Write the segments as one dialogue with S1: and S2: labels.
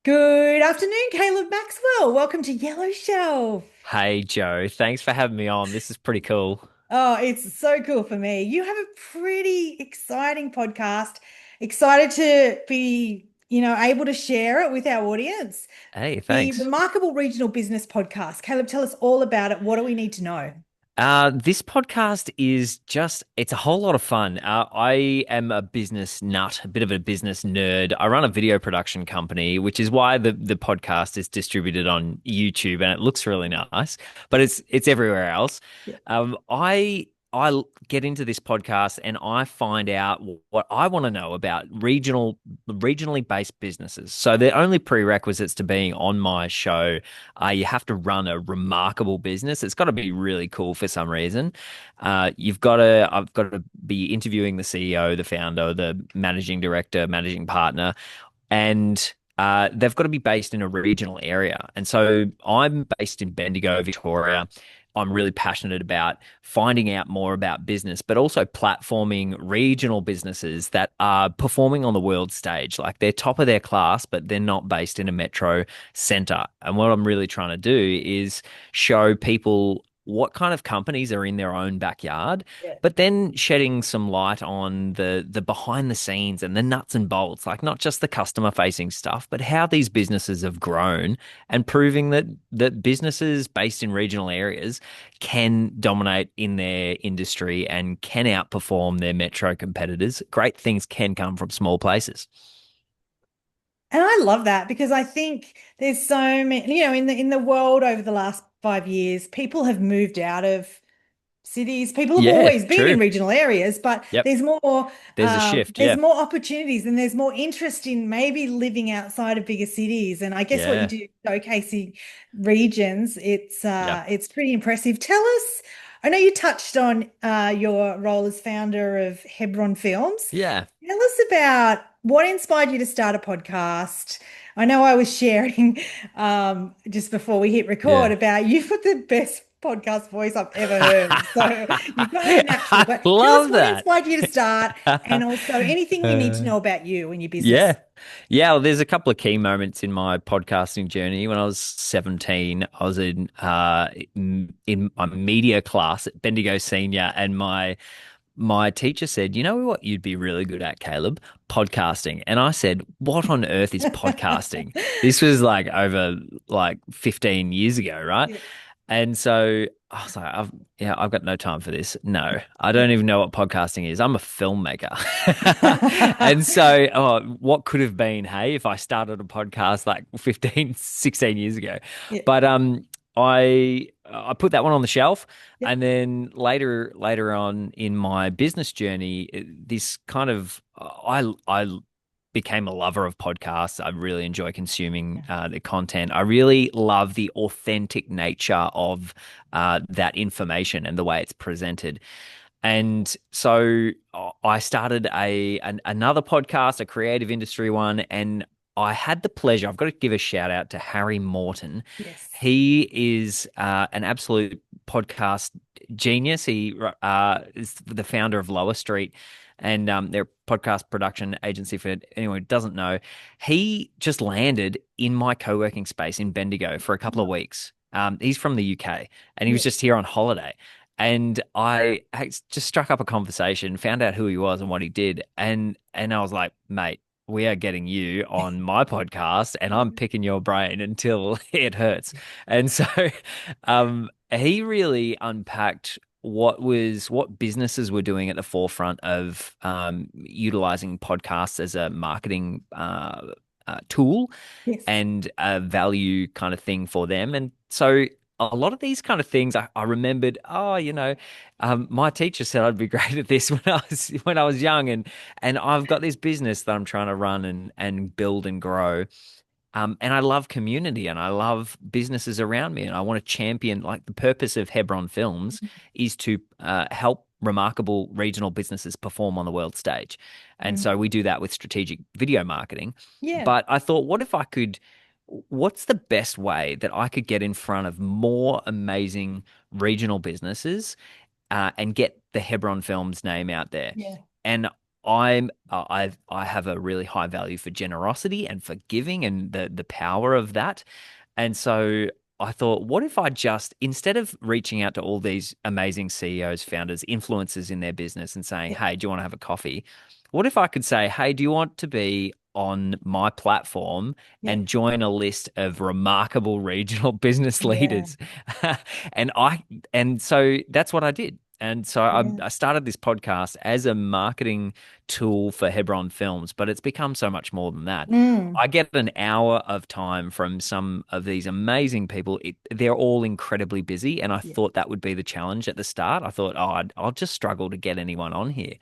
S1: Good afternoon, Caleb Maxwell. Welcome to Yellow Shelf.
S2: Hey Joe, thanks for having me on. This is pretty cool.
S1: Oh, it's so cool for me. You have a pretty exciting podcast. Excited to be, able to share it with our audience.
S2: Hey,
S1: The
S2: thanks.
S1: Remarkable Regional Business Podcast. Caleb, tell us all about it. What do we need to know?
S2: This podcast is it's a whole lot of fun. I am a business nut, a bit of a business nerd. I run a video production company, which is why the podcast is distributed on YouTube and it looks really nice, but it's everywhere else.
S1: Yeah.
S2: I get into this podcast and I find out what I want to know about regionally based businesses. So the only prerequisites to being on my show you have to run a remarkable business. It's got to be really cool for some reason. I've got to be interviewing the CEO, the founder, the managing director, managing partner, and they've got to be based in a regional area. And so I'm based in Bendigo, Victoria. I'm really passionate about finding out more about business, but also platforming regional businesses that are performing on the world stage. Like they're top of their class, but they're not based in a metro center. And what I'm really trying to do is show people what kind of companies are in their own backyard,
S1: Yeah.
S2: but then shedding some light on the behind the scenes and the nuts and bolts, like not just the customer facing stuff, but how these businesses have grown and proving that businesses based in regional areas can dominate in their industry and can outperform their metro competitors. Great things can come from small places.
S1: And I love that because I think there's so many, in the world over the last 5 years, people have moved out of cities. People have
S2: Yeah,
S1: always been in
S2: true.
S1: regional areas, but
S2: Yep. There's a shift.
S1: there's
S2: Yeah.
S1: more opportunities and there's more interest in maybe living outside of bigger cities. And I guess what you
S2: Yeah.
S1: do showcasing regions,
S2: Yep.
S1: it's pretty impressive. Tell us, I know you touched on your role as founder of Hebron Films.
S2: Yeah.
S1: Tell us about what inspired you to start a podcast. I know I was sharing just before we hit record
S2: Yeah.
S1: about you've got the best podcast voice I've ever heard. So you've got it natural.
S2: I
S1: But tell us
S2: love
S1: what
S2: that.
S1: inspired you to start and also anything we need to
S2: Uh,
S1: know about you and your business.
S2: Yeah. Yeah, well, there's a couple of key moments in my podcasting journey. When I was 17, I was in my media class at Bendigo Senior, and my teacher said, "You know what you'd be really good at, Caleb? Podcasting." And I said, "What on earth is podcasting?" This was like over like 15 years ago, right?
S1: Yeah.
S2: And so I was like, I've got no time for this. No, I don't even know what podcasting is. I'm a filmmaker. And so, what could have been, hey, if I started a podcast like 15, 16 years ago.
S1: Yeah.
S2: But I put that one on the shelf.
S1: Yeah.
S2: And then later on in my business journey, this kind of I became a lover of podcasts. I really enjoy consuming the content. I really love the authentic nature of that information and the way it's presented. And so I started another podcast, a creative industry one, and I had the pleasure. I've got to give a shout out to Harry Morton.
S1: Yes.
S2: He is an absolute podcast genius. He is the founder of Lower Street, and their podcast production agency. For anyone who doesn't know, he just landed in my co-working space in Bendigo for a couple of weeks. He's from the UK, and he was
S1: Yeah.
S2: just here on holiday. And I just struck up a conversation, found out who he was and what he did, and I was like, mate, we are getting you on my podcast, and I'm picking your brain until it hurts. And so, he really unpacked what businesses were doing at the forefront of utilizing podcasts as a marketing tool
S1: Yes.
S2: and a value kind of thing for them. And so a lot of these kind of things I remembered, my teacher said I'd be great at this when I was young, and I've got this business that I'm trying to run and build and grow. And I love community and I love businesses around me. And I want to champion, like the purpose of Hebron Films is to help remarkable regional businesses perform on the world stage. And
S1: Mm.
S2: so we do that with strategic video marketing.
S1: Yeah.
S2: But I thought, what's the best way that I could get in front of more amazing regional businesses and get the Hebron Films name out there?
S1: Yeah.
S2: And I have a really high value for generosity and for giving and the power of that. And so I thought, what if I just, instead of reaching out to all these amazing CEOs, founders, influencers in their business and saying,
S1: Yeah.
S2: hey, do you want to have a coffee? What if I could say, hey, do you want to be on my platform
S1: Yeah.
S2: and join a list of remarkable regional business
S1: Yeah.
S2: leaders? And and so that's what I did. And so
S1: Yeah.
S2: I started this podcast as a marketing tool for Hebron Films, but it's become so much more than that.
S1: Mm.
S2: I get an hour of time from some of these amazing people. They're all incredibly busy, and I
S1: Yeah.
S2: thought that would be the challenge at the start. I thought, oh, I'll just struggle to get anyone on here.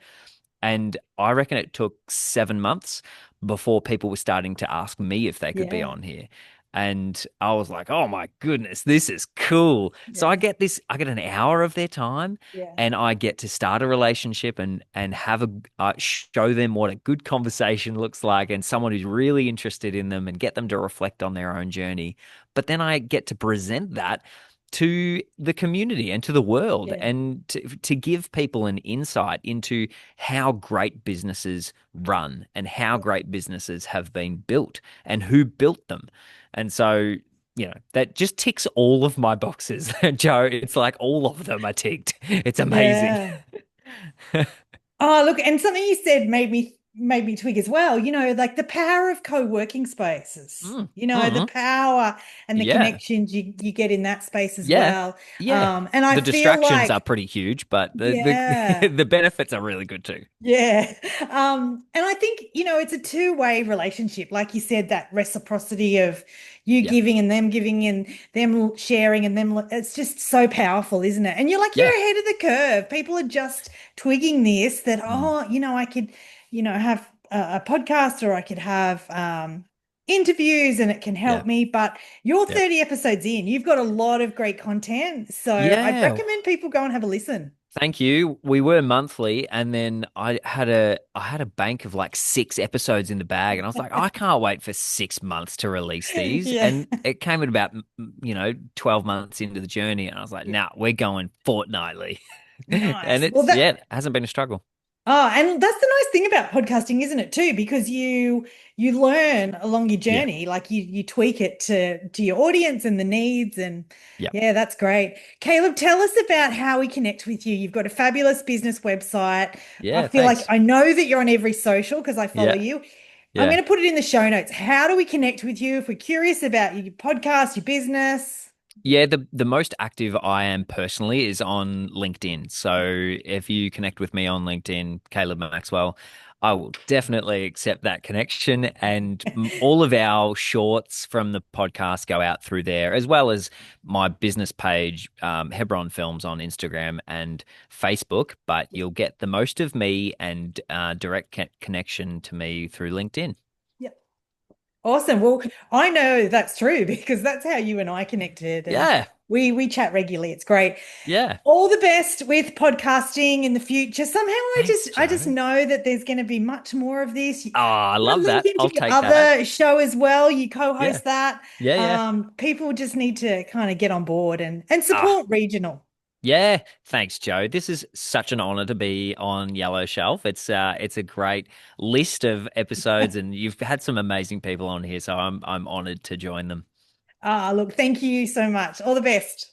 S2: And I reckon it took 7 months before people were starting to ask me if they could be
S1: Yeah.
S2: on here. And I was like, oh my goodness, this is cool. So
S1: Yeah.
S2: I get an hour of their time
S1: Yeah.
S2: and I get to start a relationship and have a show them what a good conversation looks like and someone who's really interested in them and get them to reflect on their own journey. But then I get to present that to the community and to the world
S1: Yeah.
S2: and to give people an insight into how great businesses run and how
S1: Yeah.
S2: great businesses have been built and who built them. And so, that just ticks all of my boxes, Joe. It's like all of them are ticked. It's amazing.
S1: Yeah. Oh, look, and something you said made me twig as well. Like the power of co-working spaces.
S2: Mm,
S1: The
S2: mm,
S1: power and the
S2: yeah.
S1: connections you get in that space as
S2: Yeah.
S1: well.
S2: Yeah.
S1: And I
S2: The
S1: feel
S2: distractions are
S1: like,
S2: pretty huge, but the
S1: yeah.
S2: the benefits are really good too.
S1: Yeah. And I think, it's a two-way relationship. Like you said, that reciprocity of you
S2: Yeah.
S1: giving and them sharing and them, it's just so powerful, isn't it? And you're
S2: Yeah.
S1: ahead of the curve. People are just twigging this that,
S2: Mm,
S1: oh, I could, have a podcast or I could have interviews and it can
S2: yeah.
S1: help me. But you're
S2: Yep.
S1: 30 episodes in. You've got a lot of great content. So I'd
S2: Yeah.
S1: recommend people go and have a listen.
S2: Thank you. We were monthly, and then I had a bank of like 6 episodes in the bag, and I was like, I can't wait for 6 months to release these.
S1: Yeah.
S2: And it came at about 12 months into the journey, and I was like,
S1: Yeah.
S2: nah, we're going fortnightly, and
S1: Nice. Well,
S2: it's yeah, it hasn't been a struggle.
S1: and that's the nice thing about podcasting, isn't it, too? Because you learn along your
S2: Yeah,
S1: journey, like you tweak it to your audience and the needs, and
S2: yeah,
S1: yeah, that's great. Caleb, tell us about how we connect with you. You've got a fabulous business website. I
S2: yeah.
S1: feel like
S2: Thanks.
S1: I know that you're on every social because I follow
S2: Yeah,
S1: you. I'm
S2: yeah.
S1: going to put it in the show notes. How do we connect with you if we're curious about your podcast, your business?
S2: Yeah, the most active I am personally is on LinkedIn. So if you connect with me on LinkedIn, Caleb Maxwell, I will definitely accept that connection. And all of our shorts from the podcast go out through there, as well as my business page, Hebron Films on Instagram and Facebook. But you'll get the most of me and direct connection to me through LinkedIn.
S1: Yeah. Awesome. Well, I know that's true because that's how you and I connected and
S2: Yeah,
S1: we chat regularly. It's great.
S2: yeah.
S1: All the best with podcasting in the future. Somehow
S2: Thanks,
S1: I just
S2: Joe.
S1: know that there's going to be much more of this.
S2: Oh, I
S1: I'm going
S2: love
S1: to link
S2: that.
S1: into
S2: I'll
S1: your
S2: take that.
S1: other show as well. You
S2: Yeah.
S1: co-host that.
S2: Yeah, yeah.
S1: People just need to kind of get on board and
S2: Ah,
S1: support regional.
S2: yeah. Thanks, Joe. This is such an honor to be on Yellow Shelf. It's a great list of episodes, and you've had some amazing people on here, so I'm honored to join them.
S1: Look, thank you so much. All the best.